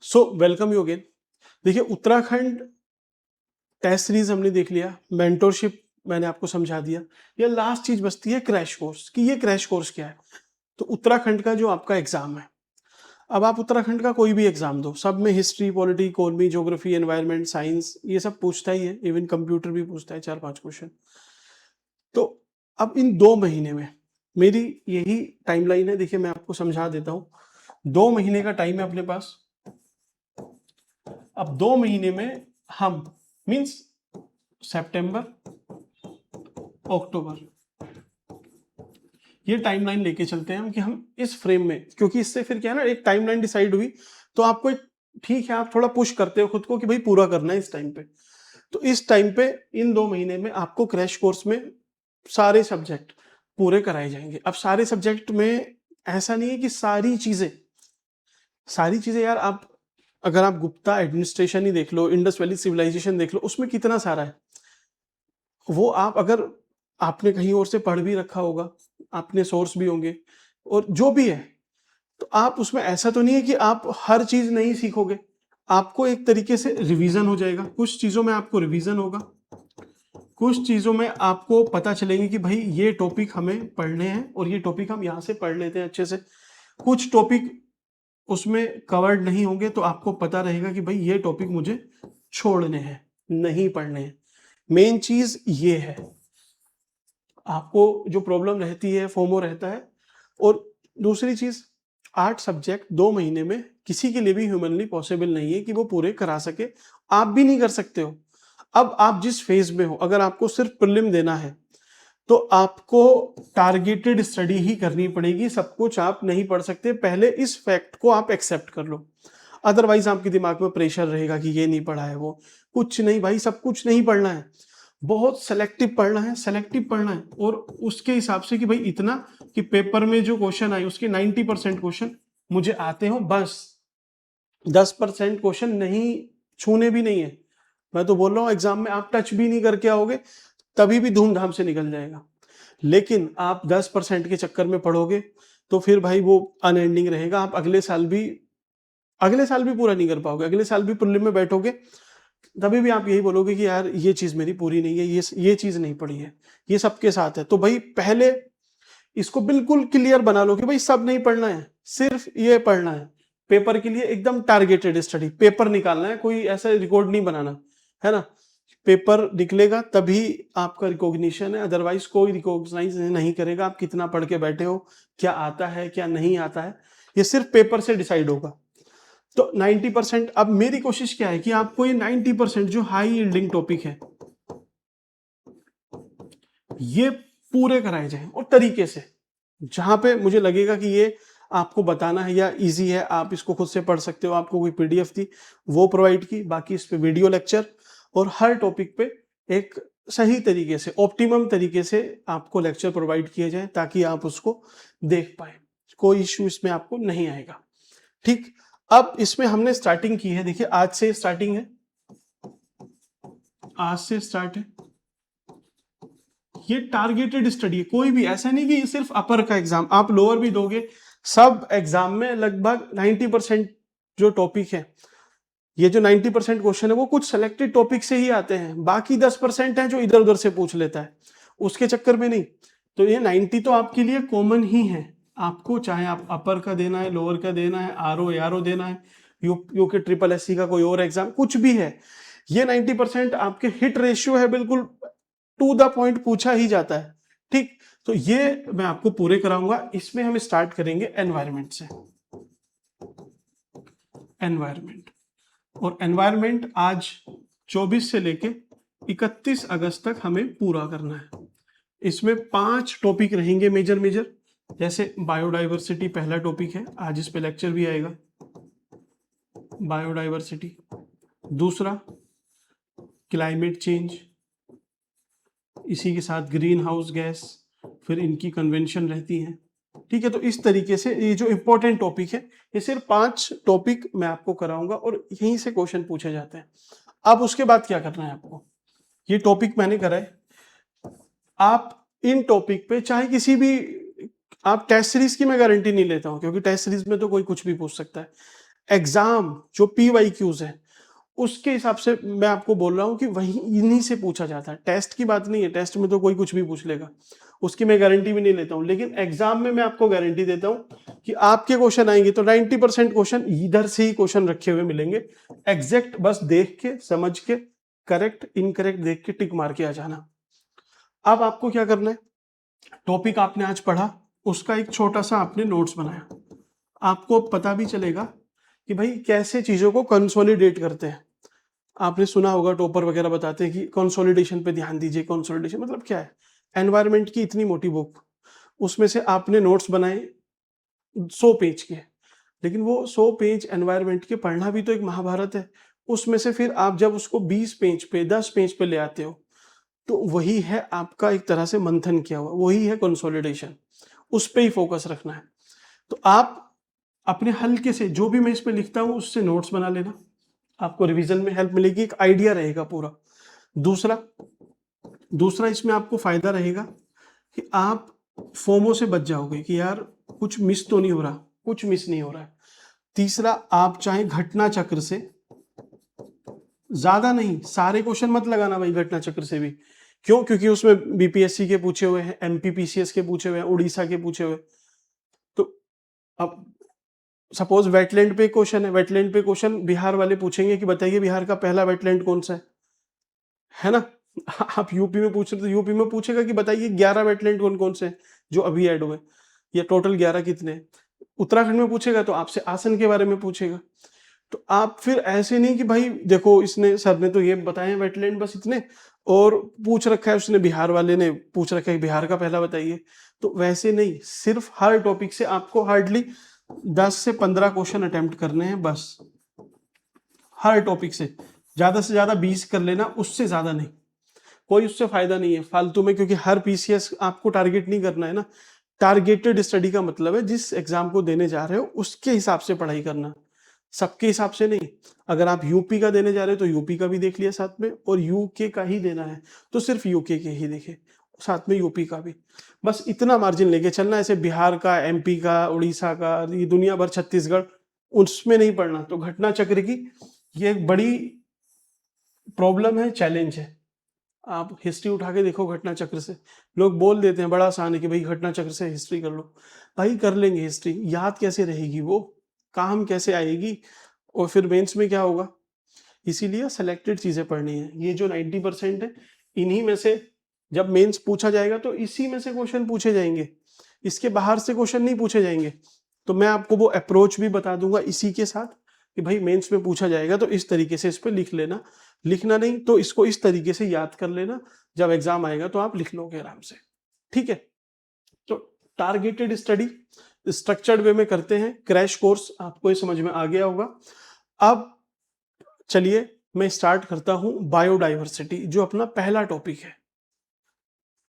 So welcome you again. देखिए, Uttarakhand test series हमने देख लिया, मेंटोरशिप मैंने आपको समझा दिया। ये लास्ट चीज बचती है क्रैश कोर्स कि ये क्रैश कोर्स क्या है। तो उत्तराखंड का जो आपका एग्जाम है, अब आप उत्तराखंड का कोई भी एग्जाम दो, सब में history, polity, economy, geography, environment, science, ये सब पूछता ही है। इवन कंप्यूटर भी पूछता है 4-5 क्वेश्चन। तो अब इन 2 महीने में मेरी यही टाइमलाइन है। देखिए, मैं आपको समझा देता हूँ। 2 महीने का टाइम है अपने पास। अब 2 महीने में हम मीन्स सितंबर, अक्टूबर, ये टाइमलाइन लेके चलते हैं हम कि हम इस फ्रेम में, क्योंकि इससे फिर क्या है ना, एक टाइमलाइन डिसाइड हुई तो आपको एक, ठीक है, आप थोड़ा पुश करते हो खुद को कि भाई पूरा करना है इस टाइम पे। तो इस टाइम पे इन 2 महीने में आपको क्रैश कोर्स में सारे सब्जेक्ट पूरे कराए जाएंगे। अब सारे सब्जेक्ट में ऐसा नहीं है कि सारी चीजें यार, आप अगर आप गुप्ता एडमिनिस्ट्रेशन ही देख लो, इंडस वैली सिविलाइजेशन देख लो, उसमें कितना सारा है। वो आप अगर आपने कहीं और से पढ़ भी रखा होगा, आपने सोर्स भी होंगे और जो भी है, तो आप उसमें ऐसा तो नहीं है कि आप हर चीज नहीं सीखोगे। आपको एक तरीके से रिवीजन हो जाएगा, कुछ चीजों में आपको रिवीजन होगा, कुछ चीजों में आपको पता चलेंगे कि भाई ये टॉपिक हमें पढ़ने हैं और ये टॉपिक हम यहाँ से पढ़ लेते हैं अच्छे से। कुछ टॉपिक उसमें कवर्ड नहीं होंगे तो आपको पता रहेगा कि भाई ये टॉपिक मुझे छोड़ने हैं, नहीं पढ़ने हैं। मेन चीज ये है। आपको जो प्रॉब्लम रहती है, फोमो रहता है। और दूसरी चीज, 8 सब्जेक्ट 2 महीने में किसी के लिए भी ह्यूमनली पॉसिबल नहीं है कि वो पूरे करा सके। आप भी नहीं कर सकते हो। अब आप जिस फेज में हो, अगर आपको सिर्फ प्रीलिम देना है तो आपको टारगेटेड स्टडी ही करनी पड़ेगी। सब कुछ आप नहीं पढ़ सकते। पहले इस फैक्ट को आप एक्सेप्ट कर लो, अदरवाइज आपके दिमाग में प्रेशर रहेगा कि ये नहीं पढ़ा है, वो कुछ नहीं भाई, सब कुछ नहीं पढ़ना है। बहुत सेलेक्टिव पढ़ना है, सेलेक्टिव पढ़ना है। और उसके हिसाब से कि भाई इतना कि पेपर में जो क्वेश्चन आए उसके 90% क्वेश्चन मुझे आते हो, बस 10% क्वेश्चन नहीं छूने भी नहीं है। मैं तो बोल रहा हूं एग्जाम में आप टच भी नहीं करके आओगे तभी भी धूमधाम से निकल जाएगा। लेकिन आप 10% के चक्कर में पढ़ोगे तो फिर भाई वो अनएंडिंग रहेगा। आप अगले साल भी पूरा नहीं कर पाओगे। अगले साल भी प्रीलिम में बैठोगे तभी भी आप यही बोलोगे कि यार ये चीज मेरी पूरी नहीं है, ये चीज नहीं पढ़ी है। ये सबके साथ है। तो भाई पहले इसको बिल्कुल क्लियर बना लो कि भाई सब नहीं पढ़ना है, सिर्फ ये पढ़ना है। पेपर के लिए एकदम टारगेटेड स्टडी, पेपर निकालना है, कोई ऐसा रिकॉर्ड नहीं बनाना है ना। पेपर निकलेगा तभी आपका रिकॉग्निशन है, अदरवाइज कोई रिकॉग्नाइज नहीं करेगा आप कितना पढ़ के बैठे हो, क्या आता है क्या नहीं आता है। ये सिर्फ पेपर से डिसाइड होगा। तो 90%, अब मेरी कोशिश क्या है कि आपको ये 90% जो हाई यील्डिंग टॉपिक है ये पूरे कराए जाएं और तरीके से। जहां पे मुझे लगेगा कि ये आपको बताना है या इजी है, आप इसको खुद से पढ़ सकते हो, आपको कोई पीडीएफ थी वो प्रोवाइड की, बाकी इस पे वीडियो लेक्चर, और हर टॉपिक पे एक सही तरीके से, ऑप्टिमम तरीके से आपको लेक्चर प्रोवाइड किए जाए ताकि आप उसको देख पाए। कोई इश्यू इसमें आपको नहीं आएगा। ठीक। अब इसमें हमने स्टार्टिंग की है। देखिए, आज से स्टार्टिंग है, आज से स्टार्ट है। ये टारगेटेड स्टडी है, कोई भी ऐसा नहीं कि ये सिर्फ अपर का एग्जाम, आप लोअर भी दोगे। सब एग्जाम में लगभग 90% जो टॉपिक है, ये जो 90% क्वेश्चन है वो कुछ सेलेक्टेड टॉपिक से ही आते हैं। बाकी 10% है जो इधर उधर से पूछ लेता है, उसके चक्कर में नहीं। तो ये 90 तो आपके लिए कॉमन ही है। आपको चाहे आप अपर का देना है, लोअर का देना है, आरओ एआरओ देना है, यू के ट्रिपल एससी का कोई और एग्जाम, कुछ भी है, ये 90% आपके हिट रेशियो है, बिल्कुल टू द पॉइंट पूछा ही जाता है। ठीक। तो ये मैं आपको पूरे कराऊंगा। इसमें हम स्टार्ट करेंगे एनवायरमेंट से। एनवायरमेंट, और एनवायरमेंट आज 24 से लेके 31 अगस्त तक हमें पूरा करना है। इसमें 5 टॉपिक रहेंगे मेजर मेजर। जैसे बायोडाइवर्सिटी पहला टॉपिक है, आज इस पे लेक्चर भी आएगा, बायोडाइवर्सिटी। दूसरा क्लाइमेट चेंज, इसी के साथ ग्रीन हाउस गैस, फिर इनकी कन्वेंशन रहती है। ठीक है। तो इस तरीके से ये जो इंपॉर्टेंट टॉपिक है, ये सिर्फ 5 टॉपिक मैं आपको कराऊंगा और यहीं से क्वेश्चन पूछे जाते हैं। अब उसके बाद क्या करना है आपको, ये टॉपिक मैंने कराए, आप इन टॉपिक पे चाहे किसी भी, आप टेस्ट सीरीज की मैं गारंटी नहीं लेता हूं क्योंकि टेस्ट सीरीज में तो कोई कुछ भी पूछ सकता है। एग्जाम जो PYQs है उसके हिसाब से मैं आपको बोल रहा हूँ कि वही इन्हीं से पूछा जाता है। टेस्ट की बात नहीं है, टेस्ट में तो कोई कुछ भी पूछ लेगा, उसकी मैं गारंटी भी नहीं लेता हूँ, लेकिन एग्जाम में मैं आपको गारंटी देता हूँ कि आपके क्वेश्चन आएंगे तो 90% क्वेश्चन इधर से ही क्वेश्चन रखे हुए मिलेंगे। एग्जैक्ट बस देख के समझ के करेक्ट इनकरेक्ट देख के टिक मार के आ जाना। अब आपको क्या करना है, टॉपिक आपने आज पढ़ा, उसका एक छोटा सा आपने नोट्स बनाया, आपको पता भी चलेगा कि भाई कैसे चीजों को कंसोलिडेट करते हैं। आपने सुना होगा टॉपर वगैरह बताते हैं कि कंसोलिडेशन पे ध्यान दीजिए। कंसोलिडेशन मतलब क्या है, एनवायरनमेंट की इतनी मोटी बुक, उसमें से आपने नोट्स बनाए 100 पेज के, लेकिन वो 100 पेज एनवायरनमेंट के पढ़ना भी तो एक महाभारत है। उसमें से फिर आप जब उसको 20 पेज पे 10 पेज पे ले आते हो तो वही है आपका एक तरह से मंथन किया हुआ, वही है कंसोलिडेशन, उस पे ही फोकस रखना है। तो आप अपने हल्के से जो भी मैं इसमें लिखता हूं उससे नोट्स बना लेना, आपको रिवीजन में हेल्प मिलेगी, एक आइडिया रहेगा पूरा। दूसरा दूसरा इसमें आपको फायदा रहेगा कि आप फोमो से बच जाओगे कि यार कुछ मिस तो नहीं हो रहा, कुछ मिस नहीं हो रहा है। तीसरा, आप चाहे घटना चक्र से, ज्यादा नहीं, सारे क्वेश्चन मत लगाना भाई घटना चक्र से भी। क्यों? क्योंकि उसमें BPSC के पूछे हुए हैं, MPPCS के पूछे हुए हैं, उड़ीसा के पूछे हुए। तो अब सपोज वेटलैंड पे क्वेश्चन है, वेटलैंड पे क्वेश्चन बिहार वाले पूछेंगे कि बताइए बिहार का पहला वेटलैंड कौन सा है ना? आप यूपी में पूछ रहे तो यूपी में पूछेगा कि बताइए 11 वेटलैंड कौन कौन से हैं जो अभी ऐड हुए, या टोटल 11 कितने हैं। उत्तराखंड में पूछेगा तो आपसे आसन के बारे में पूछेगा। तो आप फिर ऐसे नहीं कि भाई देखो इसने सर ने तो ये बताए वेटलैंड बस इतने, और पूछ रखा है उसने, बिहार वाले ने पूछ रखा है बिहार का पहला बताइए। तो वैसे नहीं, सिर्फ हर टॉपिक से आपको हार्डली 10 से 15 क्वेश्चन अटेम्प्ट करने हैं बस, हर टॉपिक से ज्यादा 20 कर लेना, उससे ज्यादा नहीं। कोई उससे फायदा नहीं है फालतू में, क्योंकि हर PCS आपको टारगेट नहीं करना है ना। टारगेटेड स्टडी का मतलब है जिस एग्जाम को देने जा रहे हो उसके हिसाब से पढ़ाई करना, सबके हिसाब से नहीं। अगर आप यूपी का देने जा रहे हो तो यूपी का भी देख लिया साथ में, और यूके का ही देना है तो सिर्फ यूके के ही देखे, साथ में यूपी का भी। बस इतना मार्जिन लेके चलना। ऐसे बिहार का, MP का, उड़ीसा का, ये दुनिया भर, छत्तीसगढ़, उसमें नहीं पढ़ना। तो घटना चक्र की ये एक बड़ी प्रॉब्लम है, चैलेंज है। आप हिस्ट्री उठा के देखो घटना चक्र से, लोग बोल देते हैं बड़ा आसान है कि भाई घटना चक्र से हिस्ट्री कर लो। भाई कर लेंगे हिस्ट्री, याद कैसे रहेगी वो, काम कैसे आएगी, और फिर मेंस में क्या होगा। इसीलिए सेलेक्टेड चीजें पढ़नी है। ये जो 90% है, इन्हीं में से जब मेंस पूछा जाएगा तो इसी में से क्वेश्चन पूछे जाएंगे, इसके बाहर से क्वेश्चन नहीं पूछे जाएंगे। तो मैं आपको वो अप्रोच भी बता दूंगा इसी के साथ कि भाई मेंस में पूछा जाएगा तो इस तरीके से इस पर लिख लेना, लिखना नहीं तो इसको इस तरीके से याद कर लेना, जब एग्जाम आएगा तो आप लिख लोगे आराम से। ठीक है? तो टारगेटेड स्टडी स्ट्रक्चर्ड वे में करते हैं, क्रैश कोर्स आपको ये समझ में आ गया होगा। अब चलिए मैं स्टार्ट करता हूं बायोडाइवर्सिटी, जो अपना पहला टॉपिक है।